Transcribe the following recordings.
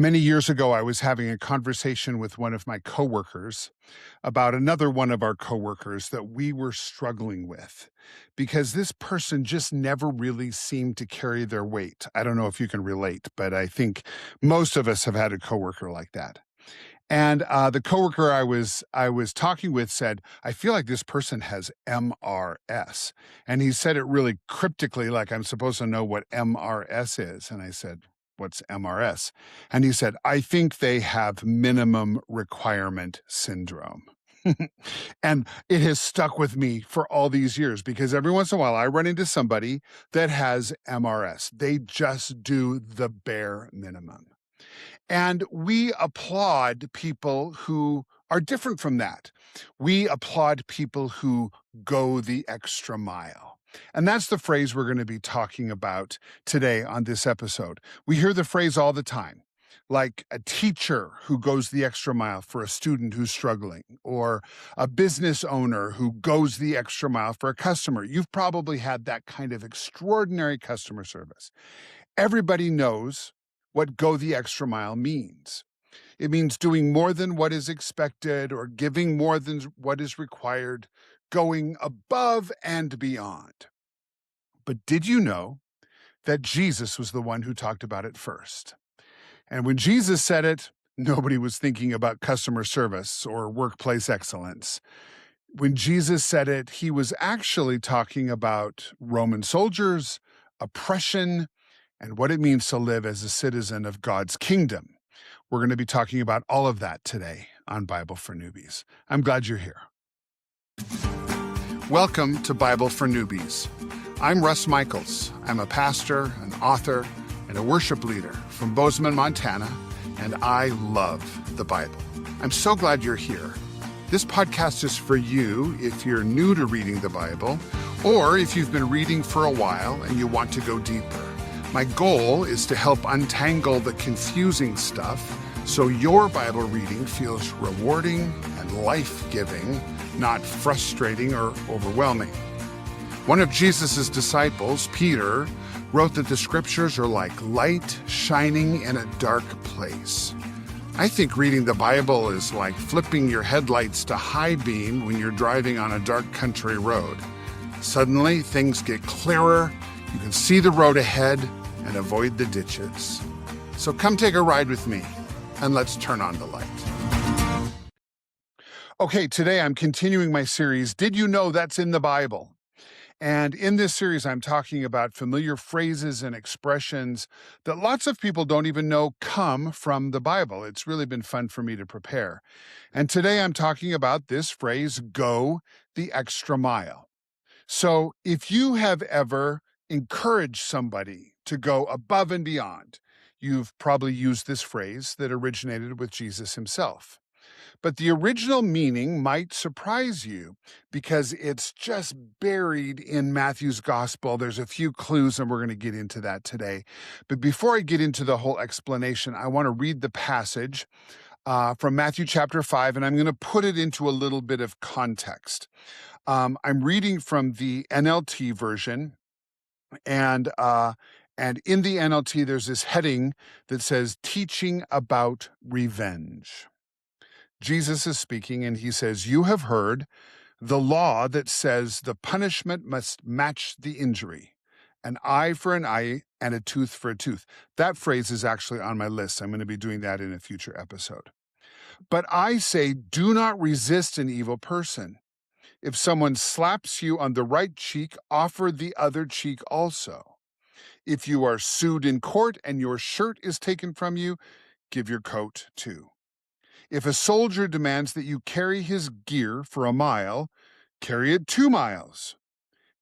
Many years ago, I was having a conversation with one of my coworkers about another one of our coworkers that we were struggling with because this person just never really seemed to carry their weight. I don't know if you can relate, but I think most of us have had a coworker like that. And the coworker I was talking with said, "I feel like this person has MRS," and he said it really cryptically, like I'm supposed to know what MRS is. And I said, "What's MRS?" And he said, "I think they have minimum requirement syndrome." And it has stuck with me for all these years because every once in a while I run into somebody that has MRS. They just do the bare minimum. And we applaud people who are different from that. We applaud people who go the extra mile. And that's the phrase we're going to be talking about today on this episode. We hear the phrase all the time, like a teacher who goes the extra mile for a student who's struggling, or a business owner who goes the extra mile for a customer. You've probably had that kind of extraordinary customer service. Everybody knows what go the extra mile means. It means doing more than what is expected or giving more than what is required, going above and beyond. But did you know that Jesus was the one who talked about it first? And when Jesus said it, nobody was thinking about customer service or workplace excellence. When Jesus said it, he was actually talking about Roman soldiers, oppression, and what it means to live as a citizen of God's kingdom. We're going to be talking about all of that today on Bible for Newbies. I'm glad you're here. Welcome to Bible for Newbies. I'm Russ Michaels. I'm a pastor, an author, and a worship leader from Bozeman, Montana, and I love the Bible. I'm so glad you're here. This podcast is for you if you're new to reading the Bible, or if you've been reading for a while and you want to go deeper. My goal is to help untangle the confusing stuff so your Bible reading feels rewarding and life-giving, not frustrating or overwhelming. One of Jesus' disciples, Peter, wrote that the scriptures are like light shining in a dark place. I think reading the Bible is like flipping your headlights to high beam when you're driving on a dark country road. Suddenly, things get clearer, you can see the road ahead and avoid the ditches. So come take a ride with me and let's turn on the light. Okay, today I'm continuing my series, Did You Know That's in the Bible? And in this series, I'm talking about familiar phrases and expressions that lots of people don't even know come from the Bible. It's really been fun for me to prepare. And today I'm talking about this phrase, go the extra mile. So if you have ever encouraged somebody to go above and beyond, you've probably used this phrase that originated with Jesus himself. But the original meaning might surprise you because it's just buried in Matthew's gospel. There's a few clues, and we're going to get into that today. But before I get into the whole explanation, I want to read the passage from Matthew chapter 5, and I'm going to put it into a little bit of context. I'm reading from the NLT version, and in the NLT, there's this heading that says, Teaching about Revenge. Jesus is speaking, and he says, You have heard the law that says the punishment must match the injury, an eye for an eye and a tooth for a tooth. That phrase is actually on my list. I'm going to be doing that in a future episode. But I say, do not resist an evil person. If someone slaps you on the right cheek, offer the other cheek also. If you are sued in court and your shirt is taken from you, give your coat too. If a soldier demands that you carry his gear for a mile, carry it 2 miles.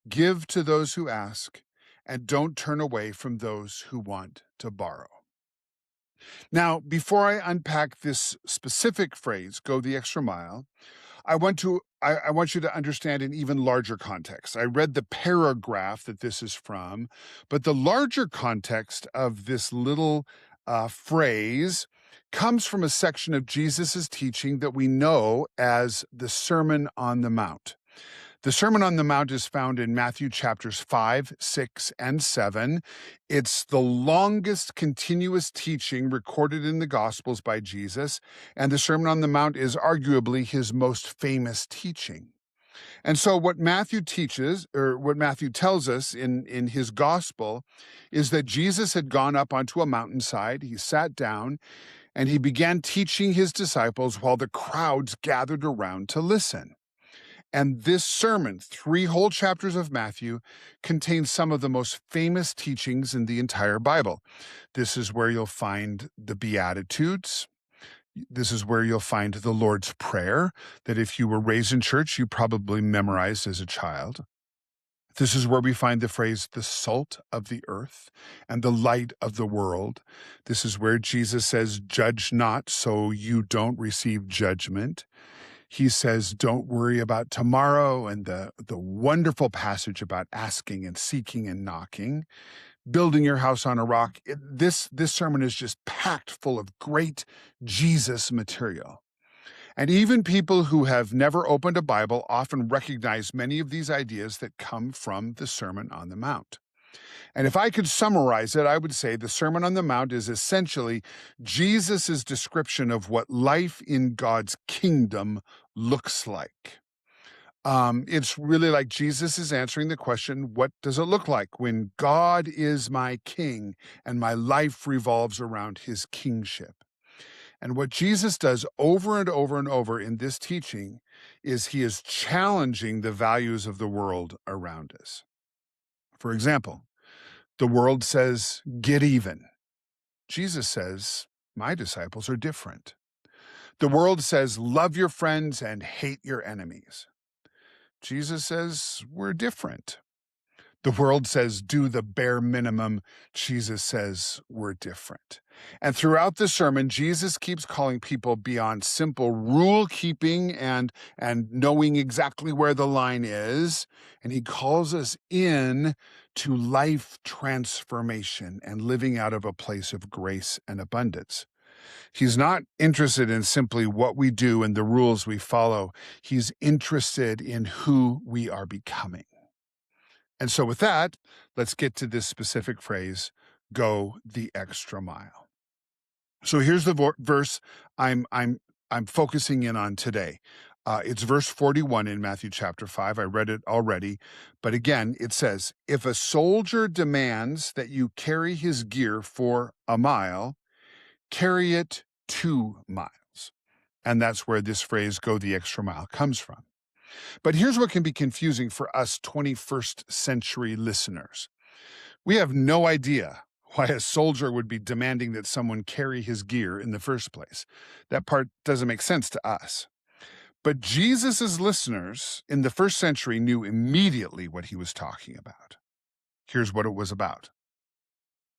Give to those who ask, and don't turn away from those who want to borrow. Now, before I unpack this specific phrase, go the extra mile, I want you to understand an even larger context. I read the paragraph that this is from, but the larger context of this little phrase comes from a section of Jesus's teaching that we know as the Sermon on the Mount. The Sermon on the Mount is found in Matthew chapters 5, 6, and 7. It's the longest continuous teaching recorded in the Gospels by Jesus, and the Sermon on the Mount is arguably his most famous teaching. And so what Matthew teaches, or what Matthew tells us in his gospel, is that Jesus had gone up onto a mountainside, he sat down, and he began teaching his disciples while the crowds gathered around to listen. And this sermon, 3 whole chapters of Matthew, contains some of the most famous teachings in the entire Bible. This is where you'll find the Beatitudes. This is where you'll find the Lord's Prayer, that if you were raised in church, you probably memorized as a child. This is where we find the phrase, the salt of the earth and the light of the world. This is where Jesus says, judge not so you don't receive judgment. He says, don't worry about tomorrow, and the wonderful passage about asking and seeking and knocking, building your house on a rock. This sermon is just packed full of great Jesus material. And even people who have never opened a Bible often recognize many of these ideas that come from the Sermon on the Mount. And if I could summarize it, I would say the Sermon on the Mount is essentially Jesus's description of what life in God's kingdom looks like. It's really like Jesus is answering the question, what does it look like when God is my king and my life revolves around his kingship? And what Jesus does over and over and over in this teaching is he is challenging the values of the world around us. For example, the world says, get even. Jesus says, my disciples are different. The world says, love your friends and hate your enemies. Jesus says, we're different. The world says, do the bare minimum. Jesus says, we're different. And throughout the sermon, Jesus keeps calling people beyond simple rule keeping and knowing exactly where the line is. And he calls us in to life transformation and living out of a place of grace and abundance. He's not interested in simply what we do and the rules we follow. He's interested in who we are becoming. And so with that, let's get to this specific phrase, go the extra mile. So here's the verse I'm focusing in on today. It's verse 41 in Matthew chapter 5. I read it already. But again, it says, if a soldier demands that you carry his gear for a mile, carry it 2 miles. And that's where this phrase, go the extra mile, comes from. But here's what can be confusing for us 21st century listeners. We have no idea why a soldier would be demanding that someone carry his gear in the first place. That part doesn't make sense to us. But Jesus's listeners in the first century knew immediately what he was talking about. Here's what it was about.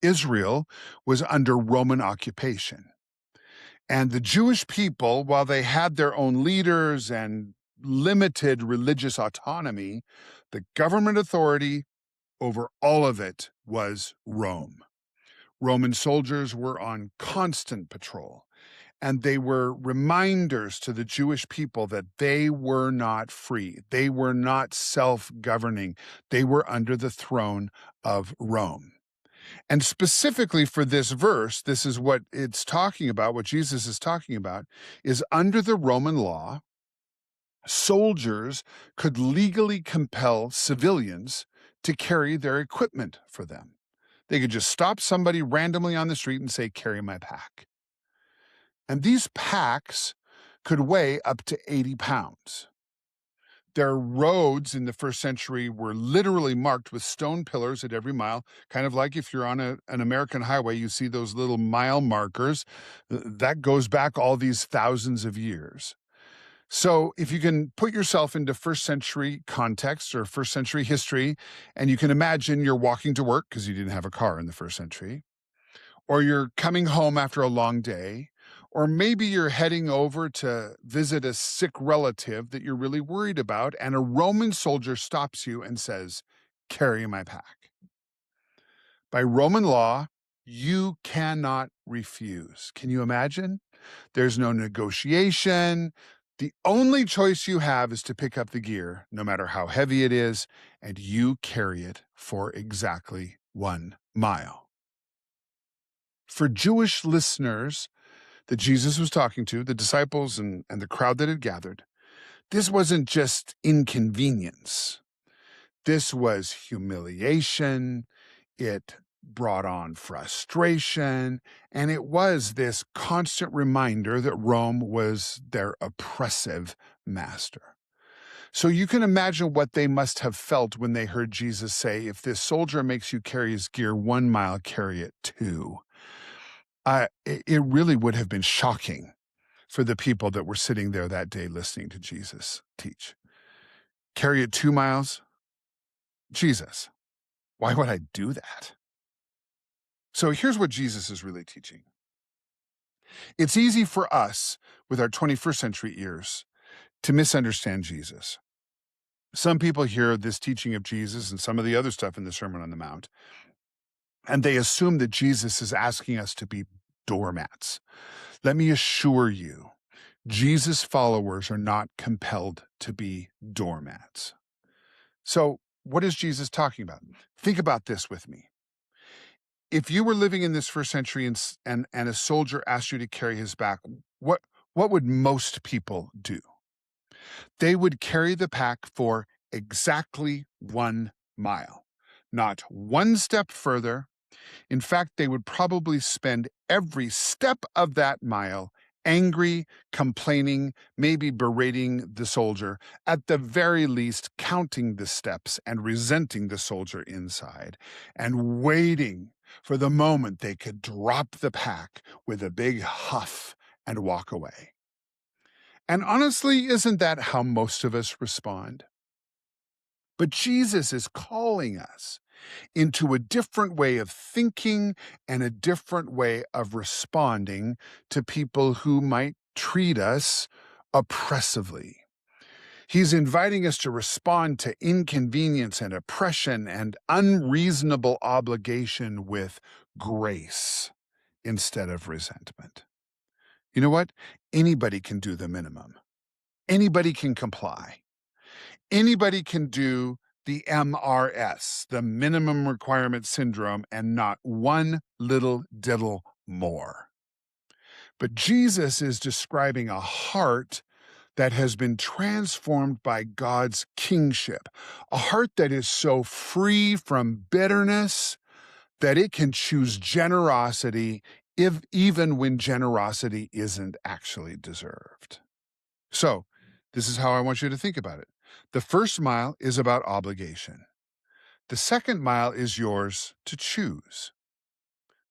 Israel was under Roman occupation. And the Jewish people, while they had their own leaders and limited religious autonomy, the government authority over all of it was Rome. Roman soldiers were on constant patrol, and they were reminders to the Jewish people that they were not free. They were not self-governing. They were under the throne of Rome. And specifically for this verse, this is what it's talking about, what Jesus is talking about, is under the Roman law, soldiers could legally compel civilians to carry their equipment for them. They could just stop somebody randomly on the street and say, carry my pack. And these packs could weigh up to 80 pounds. Their roads in the first century were literally marked with stone pillars at every mile, kind of like if you're on an American highway, you see those little mile markers. That goes back all these thousands of years. So if you can put yourself into first century context or first century history, and you can imagine you're walking to work because you didn't have a car in the first century, or you're coming home after a long day, or maybe you're heading over to visit a sick relative that you're really worried about, and a Roman soldier stops you and says, carry my pack. By Roman law, you cannot refuse. Can you imagine? There's no negotiation. The only choice you have is to pick up the gear, no matter how heavy it is, and you carry it for exactly 1 mile. For Jewish listeners that Jesus was talking to, the disciples and the crowd that had gathered, this wasn't just inconvenience. This was humiliation. It brought on frustration, and it was this constant reminder that Rome was their oppressive master. So you can imagine what they must have felt when they heard Jesus say, if this soldier makes you carry his gear 1 mile, carry it 2. It really would have been shocking for the people that were sitting there that day listening to Jesus teach. Carry it 2 miles? Jesus, why would I do that? So here's what Jesus is really teaching. It's easy for us, with our 21st century ears, to misunderstand Jesus. Some people hear this teaching of Jesus and some of the other stuff in the Sermon on the Mount, and they assume that Jesus is asking us to be doormats. Let me assure you, Jesus' followers are not compelled to be doormats. So, what is Jesus talking about? Think about this with me. If you were living in this first century and a soldier asked you to carry his back, what would most people do? They would carry the pack for exactly 1 mile, not one step further. In fact, they would probably spend every step of that mile angry, complaining, maybe berating the soldier, at the very least counting the steps and resenting the soldier inside, and waiting for the moment they could drop the pack with a big huff and walk away. And honestly, isn't that how most of us respond? But Jesus is calling us into a different way of thinking and a different way of responding to people who might treat us oppressively. He's inviting us to respond to inconvenience and oppression and unreasonable obligation with grace instead of resentment. You know what? Anybody can do the minimum. Anybody can comply. Anybody can do the MRS, the minimum requirement syndrome, and not one little diddle more. But Jesus is describing a heart that has been transformed by God's kingship, a heart that is so free from bitterness that it can choose generosity even when generosity isn't actually deserved. So, this is how I want you to think about it. The first mile is about obligation. The second mile is yours to choose.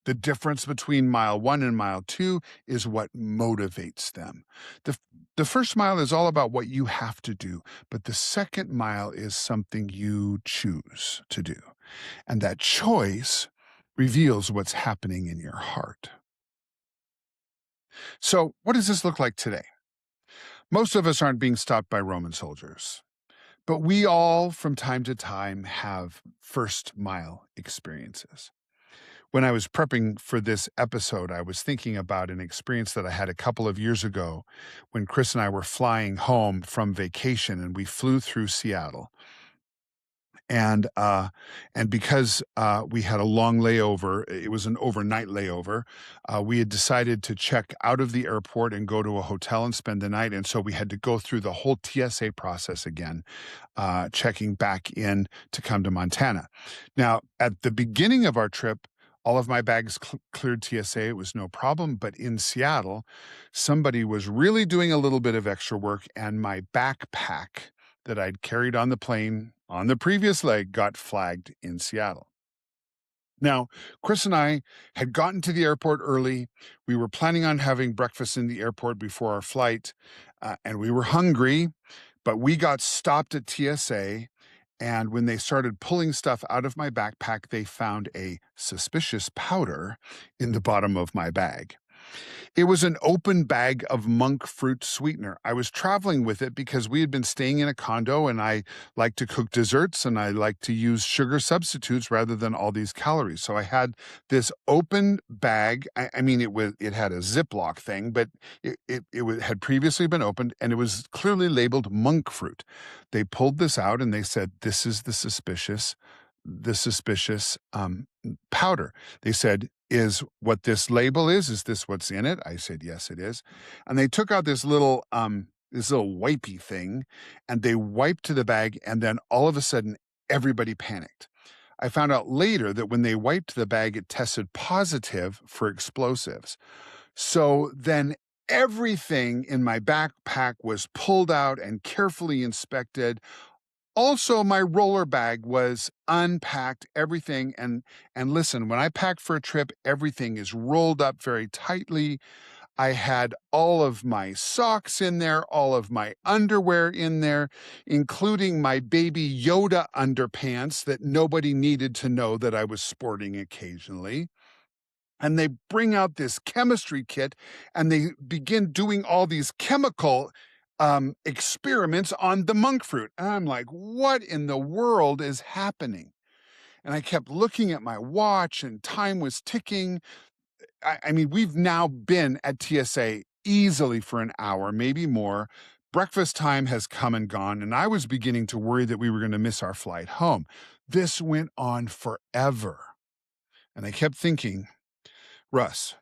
The difference between mile 1 and mile 2 is what motivates them. The first mile is all about what you have to do, but the second mile is something you choose to do. And that choice reveals what's happening in your heart. So, what does this look like today? Most of us aren't being stopped by Roman soldiers, but we all, from time to time, have first mile experiences. When I was prepping for this episode, I was thinking about an experience that I had a couple of years ago when Chris and I were flying home from vacation, and we flew through Seattle. And because we had a long layover, it was an overnight layover. We had decided to check out of the airport and go to a hotel and spend the night, and so we had to go through the whole TSA process again, checking back in to come to Montana. Now, at the beginning of our trip, all of my bags cleared TSA. It was no problem. But in Seattle, somebody was really doing a little bit of extra work, and my backpack that I'd carried on the plane on the previous leg got flagged in Seattle. Now, Chris and I had gotten to the airport early. We were planning on having breakfast in the airport before our flight, and we were hungry, but we got stopped at TSA. And when they started pulling stuff out of my backpack, they found a suspicious powder in the bottom of my bag. It was an open bag of monk fruit sweetener. I was traveling with it because we had been staying in a condo and I like to cook desserts and I like to use sugar substitutes rather than all these calories. So I had this open bag. It had a Ziploc thing, but had previously been opened and it was clearly labeled monk fruit. They pulled this out and they said, "This is the suspicious powder." They said, "Is what this label is this what's in it?" I said, "Yes, it is." And they took out this little wipey thing and they wiped the bag, and then all of a sudden everybody panicked. I found out later that when they wiped the bag, it tested positive for explosives. So then everything in my backpack was pulled out and carefully inspected. Also, my roller bag was unpacked, everything. And listen, when I pack for a trip, everything is rolled up very tightly. I had all of my socks in there, all of my underwear in there, including my baby Yoda underpants that nobody needed to know that I was sporting occasionally. And they bring out this chemistry kit and they begin doing all these chemical experiments on the monk fruit. And I'm like, what in the world is happening? And I kept looking at my watch and time was ticking. We've now been at TSA easily for an hour, maybe more. Breakfast time has come and gone, and I was beginning to worry that we were going to miss our flight home. This went on forever. And I kept thinking, Russ,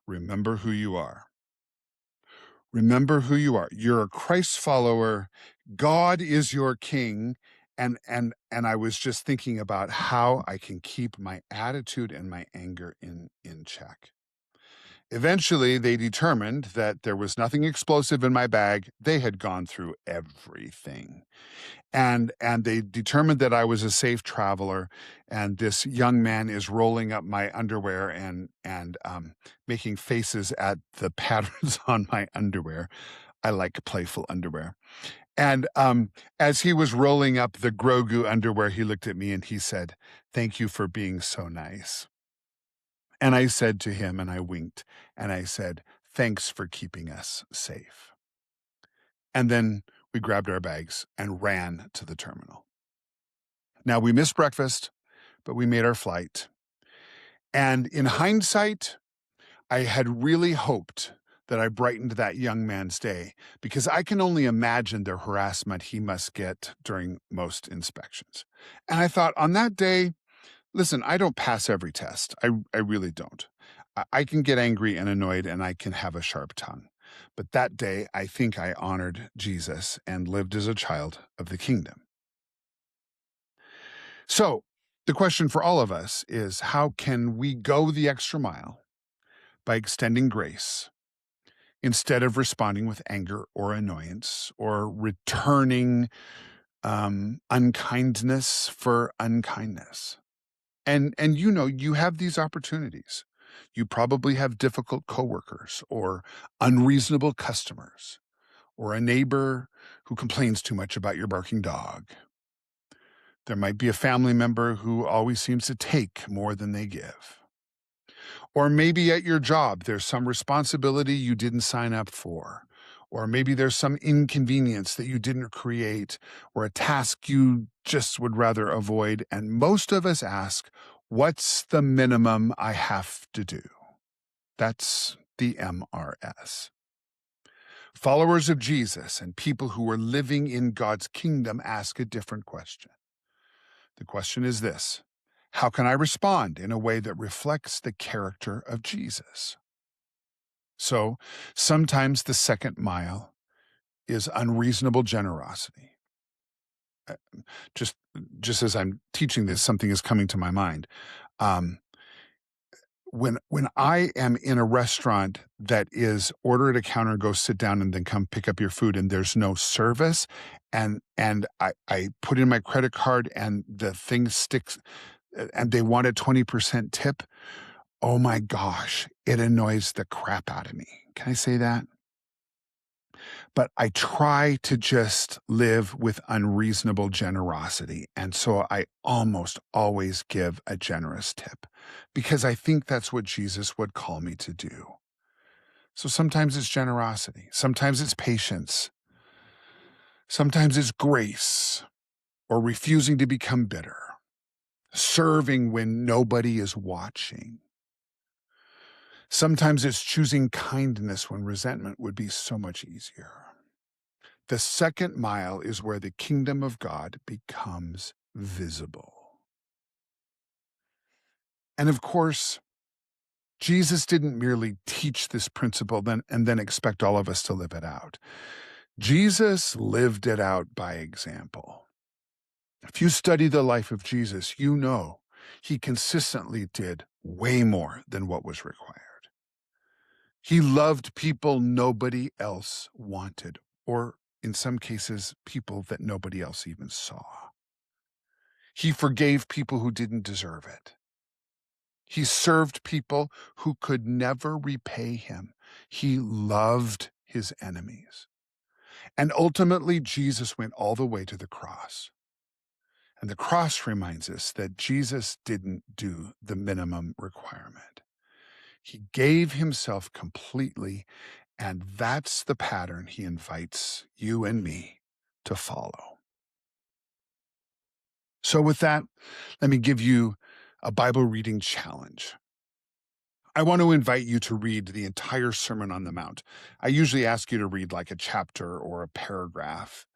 remember who you are. Remember who you are. You're a Christ follower. God is your king. And I was just thinking about how I can keep my attitude and my anger in check. Eventually, they determined that there was nothing explosive in my bag. They had gone through everything. And they determined that I was a safe traveler. And this young man is rolling up my underwear and making faces at the patterns on my underwear. I like playful underwear. And as he was rolling up the Grogu underwear, he looked at me and he said, "Thank you for being so nice." And I said to him, and I winked, and I said, "Thanks for keeping us safe." And then we grabbed our bags and ran to the terminal. Now, we missed breakfast, but we made our flight. And in hindsight, I had really hoped that I brightened that young man's day, because I can only imagine the harassment he must get during most inspections. And I thought, on that day, listen, I don't pass every test. I really don't. I can get angry and annoyed and I can have a sharp tongue. But that day, I think I honored Jesus and lived as a child of the kingdom. So the question for all of us is, how can we go the extra mile by extending grace instead of responding with anger or annoyance or returning unkindness for unkindness? And you have these opportunities. You probably have difficult coworkers or unreasonable customers or a neighbor who complains too much about your barking dog. There might be a family member who always seems to take more than they give. Or maybe at your job, there's some responsibility you didn't sign up for. Or maybe there's some inconvenience that you didn't create, or a task you just would rather avoid. And most of us ask, what's the minimum I have to do? That's the MRS. Followers of Jesus and people who are living in God's kingdom ask a different question. The question is this: how can I respond in a way that reflects the character of Jesus? So sometimes the second mile is unreasonable generosity. Uh, Just as I'm teaching this, something is coming to my mind. Um, when I am in a restaurant that is order at a counter, go sit down, and then come pick up your food, and there's no service, and I put in my credit card and the thing sticks, and they want a 20% tip. Oh my gosh, it annoys the crap out of me. Can I say that? But I try to just live with unreasonable generosity. And so I almost always give a generous tip because I think that's what Jesus would call me to do. So sometimes it's generosity, sometimes it's patience, sometimes it's grace, or refusing to become bitter, serving when nobody is watching. Sometimes it's choosing kindness when resentment would be so much easier. The second mile is where the kingdom of God becomes visible. And of course, Jesus didn't merely teach this principle and then expect all of us to live it out. Jesus lived it out by example. If you study the life of Jesus, you know he consistently did way more than what was required. He loved people nobody else wanted, or in some cases, people that nobody else even saw. He forgave people who didn't deserve it. He served people who could never repay him. He loved his enemies. And ultimately, Jesus went all the way to the cross. And the cross reminds us that Jesus didn't do the minimum requirement. He gave himself completely, and that's the pattern he invites you and me to follow. So with that, let me give you a Bible reading challenge. I want to invite you to read the entire Sermon on the Mount. I usually ask you to read like a chapter or a paragraph.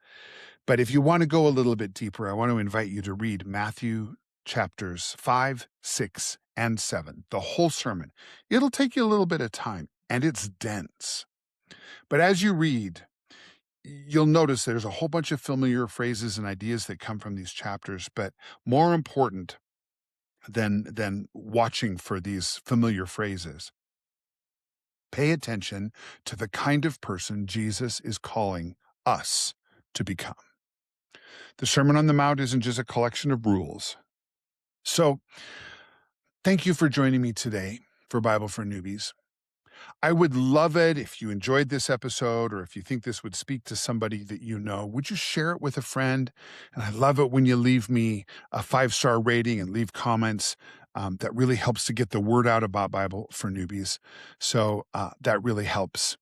But if you want to go a little bit deeper, I want to invite you to read Matthew chapters 5, 6, and 7, the whole sermon. It'll take you a little bit of time, and it's dense. But as you read, you'll notice there's a whole bunch of familiar phrases and ideas that come from these chapters. But more important than watching for these familiar phrases, pay attention to the kind of person Jesus is calling us to become. The Sermon on the Mount isn't just a collection of rules. So, thank you for joining me today for Bible for Newbies. I would love it if you enjoyed this episode, or if you think this would speak to somebody that you know, would you share it with a friend? And I love it when you leave me a 5-star rating and leave comments. That really helps to get the word out about Bible for Newbies. So that really helps.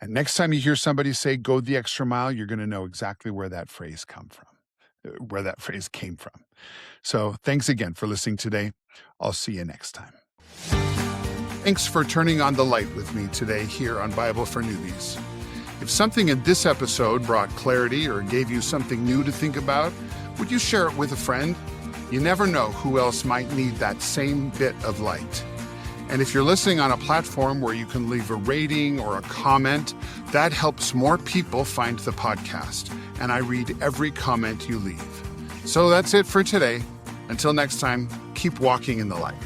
And next time you hear somebody say, go the extra mile, you're going to know exactly where that phrase came from. So thanks again for listening today. I'll see you next time. Thanks for turning on the light with me today here on Bible for Newbies. If something in this episode brought clarity or gave you something new to think about, would you share it with a friend? You never know who else might need that same bit of light. And if you're listening on a platform where you can leave a rating or a comment, that helps more people find the podcast. And I read every comment you leave. So that's it for today. Until next time, keep walking in the light.